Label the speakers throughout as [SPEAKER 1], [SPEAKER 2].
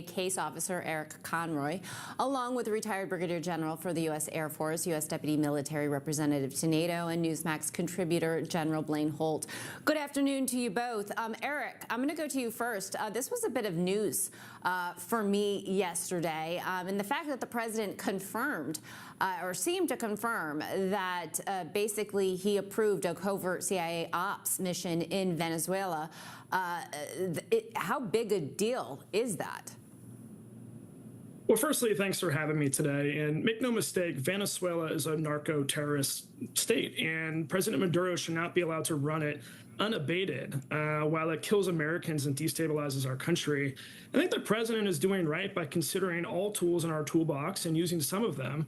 [SPEAKER 1] Case Officer Eric Conroy, along with retired Brigadier General for the U.S. Air Force, U.S. Deputy Military Representative to NATO, and Newsmax contributor General Blaine Holt. Good afternoon to you both. Eric, I'm going to go to you first. This was a bit of news for me yesterday, and the fact that the president confirmed or seemed to confirm that basically he approved a covert CIA ops mission in Venezuela. How big a deal is that?
[SPEAKER 2] Well, firstly, thanks for having me today. And make no mistake, Venezuela is a narco-terrorist state, and President Maduro should not be allowed to run it unabated while it kills Americans and destabilizes our country. I think the president is doing right by considering all tools in our toolbox and using some of them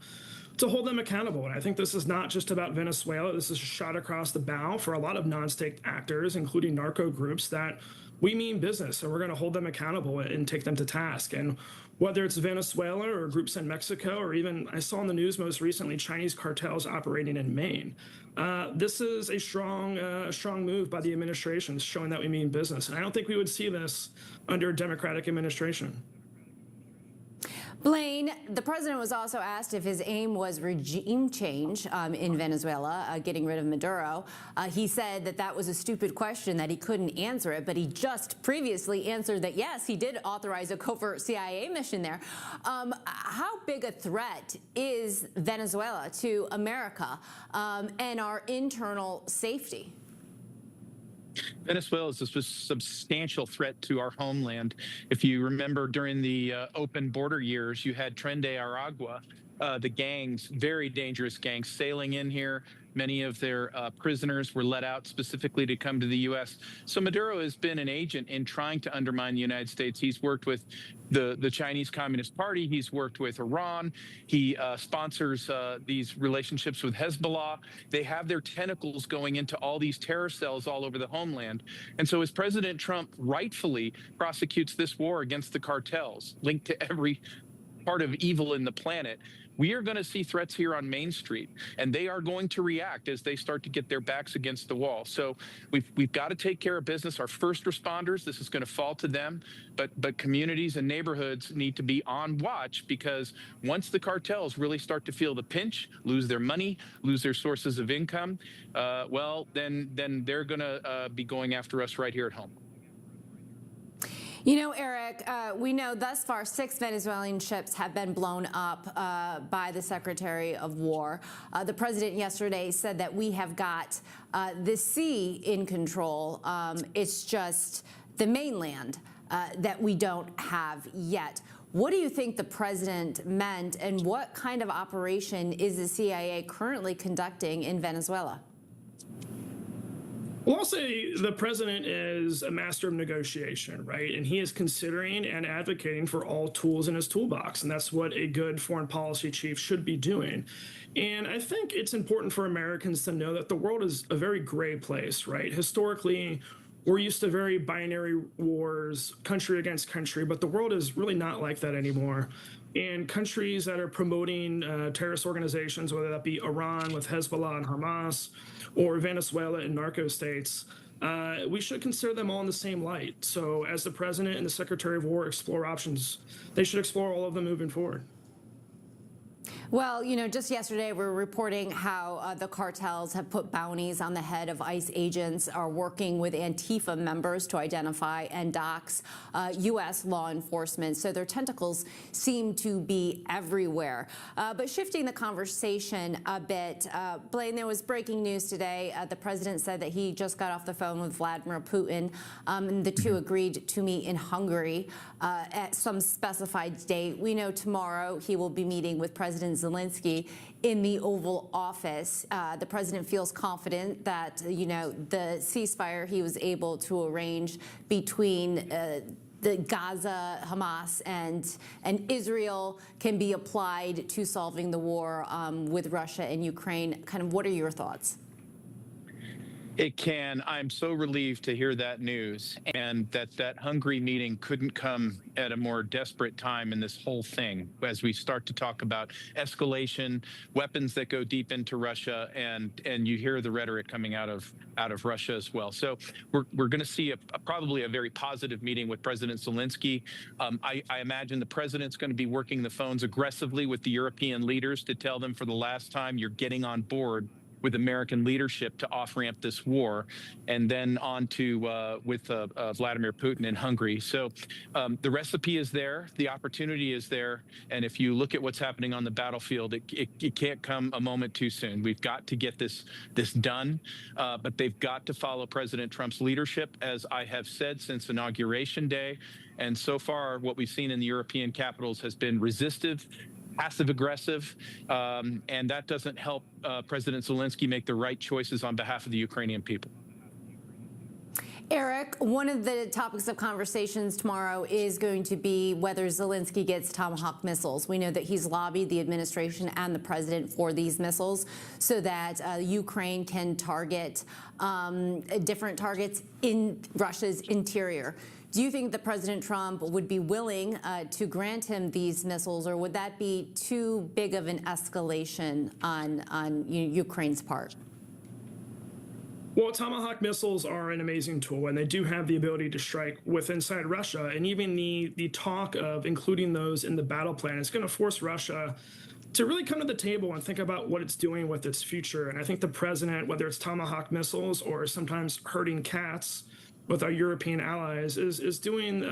[SPEAKER 2] to hold them accountable. And I think this is not just about Venezuela. This is a shot across the bow for a lot of non-state actors, including narco groups, that we mean business, and we're going to hold them accountable and take them to task. And whether it's Venezuela or groups in Mexico, or even I saw in the news most recently, Chinese cartels operating in Maine, this is a strong move by the administration, showing that we mean business. And I don't think we would see this under a Democratic administration.
[SPEAKER 1] Blaine, the president was also asked if his aim was regime change in Venezuela, getting rid of Maduro. He said that that was a stupid question, that he couldn't answer it, but he just previously answered that, yes, he did authorize a covert CIA mission there. How big a threat is Venezuela to America and our internal safety?
[SPEAKER 3] Venezuela is a substantial threat to our homeland. If you remember, during the open border years, you had Tren de Aragua, the gangs, very dangerous gangs, sailing in here. Many of their prisoners were let out specifically to come to the U.S. So Maduro has been an agent in trying to undermine the United States. He's worked with the Chinese Communist Party. He's worked with Iran. He sponsors these relationships with Hezbollah. They have their tentacles going into all these terror cells all over the homeland. And so as President Trump rightfully prosecutes this war against the cartels, linked to every part of evil in the planet, we are going to see threats here on Main Street, and they are going to react as they start to get their backs against the wall. So we've got to take care of business. Our first responders, this is going to fall to them, but communities and neighborhoods need to be on watch, because once the cartels really start to feel the pinch, lose their money, lose their sources of income, well, then they're going to be going after us right here at home.
[SPEAKER 1] You know, Eric, we know thus far 6 Venezuelan ships have been blown up by the Secretary of War. The president yesterday said that we have got the sea in control. It's just the mainland that we don't have yet. What do you think the president meant, and what kind of operation is the CIA currently conducting in Venezuela?
[SPEAKER 2] Well, I'll say the president is a master of negotiation, right? And he is considering and advocating for all tools in his toolbox. And that's what a good foreign policy chief should be doing. And I think it's important for Americans to know that the world is a very gray place, right? Historically, we're used to very binary wars, country against country, but the world is really not like that anymore. And countries that are promoting terrorist organizations, whether that be Iran with Hezbollah and Hamas, or Venezuela and narco states, we should consider them all in the same light. So as the president and the Secretary of War explore options, they should explore all of them moving forward.
[SPEAKER 1] Well, you know, just yesterday we were reporting how the cartels have put bounties on the head of ICE agents, are working with Antifa members to identify and dox U.S. law enforcement. So their tentacles seem to be everywhere. But shifting the conversation a bit, Blaine, there was breaking news today. The president said that he just got off the phone with Vladimir Putin, and the two agreed to meet in Hungary at some specified date. We know tomorrow he will be meeting with President Zelensky in the Oval Office. The president feels confident that, you know, the ceasefire he was able to arrange between the Gaza, Hamas, and Israel can be applied to solving the war with Russia and Ukraine. Kind of, what are your thoughts?
[SPEAKER 3] It can. I'm so relieved to hear that news, and that Hungary meeting couldn't come at a more desperate time in this whole thing as we start to talk about escalation, weapons that go deep into Russia, and you hear the rhetoric coming out of Russia as well. So we're going to see probably a very positive meeting with President Zelensky. I imagine the president's going to be working the phones aggressively with the European leaders to tell them for the last time you're getting on board with American leadership to off-ramp this war, and then on to with Vladimir Putin in Hungary. So the recipe is there, the opportunity is there, and if you look at what's happening on the battlefield, it can't come a moment too soon. We've got to get this done, but they've got to follow President Trump's leadership, as I have said since Inauguration Day. And so far, what we've seen in the European capitals has been resistive, passive aggressive, and that doesn't help President Zelensky make the right choices on behalf of the Ukrainian people.
[SPEAKER 1] Eric, one of the topics of conversations tomorrow is going to be whether Zelensky gets Tomahawk missiles. We know that he's lobbied the administration and the president for these missiles so that Ukraine can target different targets in Russia's interior. Do you think that President Trump would be willing to grant him these missiles, or would that be too big of an escalation on Ukraine's part?
[SPEAKER 2] Well, Tomahawk missiles are an amazing tool, and they do have the ability to strike with inside Russia. And even the talk of including those in the battle plan is going to force Russia to really come to the table and think about what it's doing with its future. And I think the president, whether it's Tomahawk missiles or sometimes herding cats with our European allies, is doing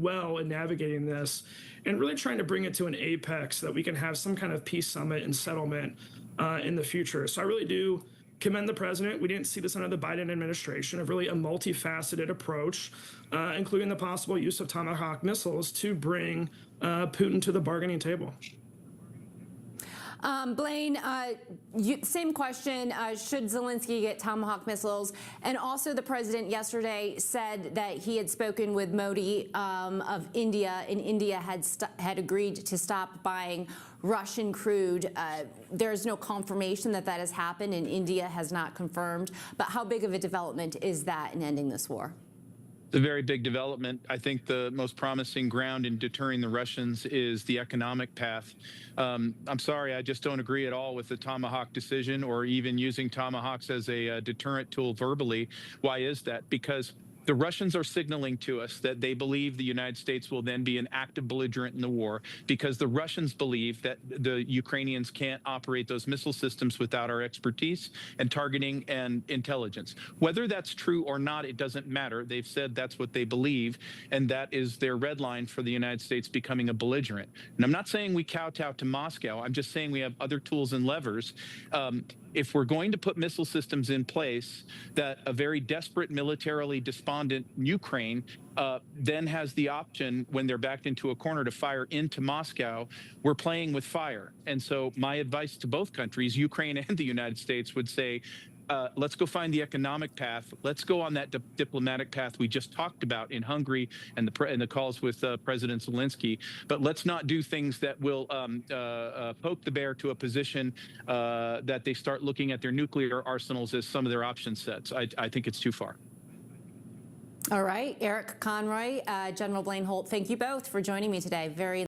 [SPEAKER 2] well in navigating this and really trying to bring it to an apex so that we can have some kind of peace summit and settlement in the future. So I really do commend the president. We didn't see this under the Biden administration, of really a multifaceted approach, including the possible use of Tomahawk missiles to bring Putin to the bargaining table.
[SPEAKER 1] Blaine, same question. Should Zelensky get Tomahawk missiles? And also the president yesterday said that he had spoken with Modi of India, and India had agreed to stop buying Russian crude. There's no confirmation that that has happened, and India has not confirmed. But how big of a development is that in ending this war?
[SPEAKER 3] It's a very big development. I think the most promising ground in deterring the Russians is the economic path. I'm sorry, I just don't agree at all with the Tomahawk decision, or even using Tomahawks as a deterrent tool verbally. Why is that? Because the Russians are signaling to us that they believe the United States will then be an active belligerent in the war, because the Russians believe that the Ukrainians can't operate those missile systems without our expertise and targeting and intelligence. Whether that's true or not, it doesn't matter. They've said that's what they believe, and that is their red line for the United States becoming a belligerent. And I'm not saying we kowtow to Moscow. I'm just saying we have other tools and levers. If we're going to put missile systems in place, that a very desperate, militarily despondent Ukraine then has the option, when they're backed into a corner, to fire into Moscow. We're playing with fire. And so my advice to both countries, Ukraine and the United States, would say, let's go find the economic path. Let's go on that diplomatic path we just talked about in Hungary and the calls with President Zelensky. But let's not do things that will poke the bear to a position that they start looking at their nuclear arsenals as some of their option sets. I think it's too far.
[SPEAKER 1] All right, Eric Conroy, General Blaine Holt, thank you both for joining me today. Very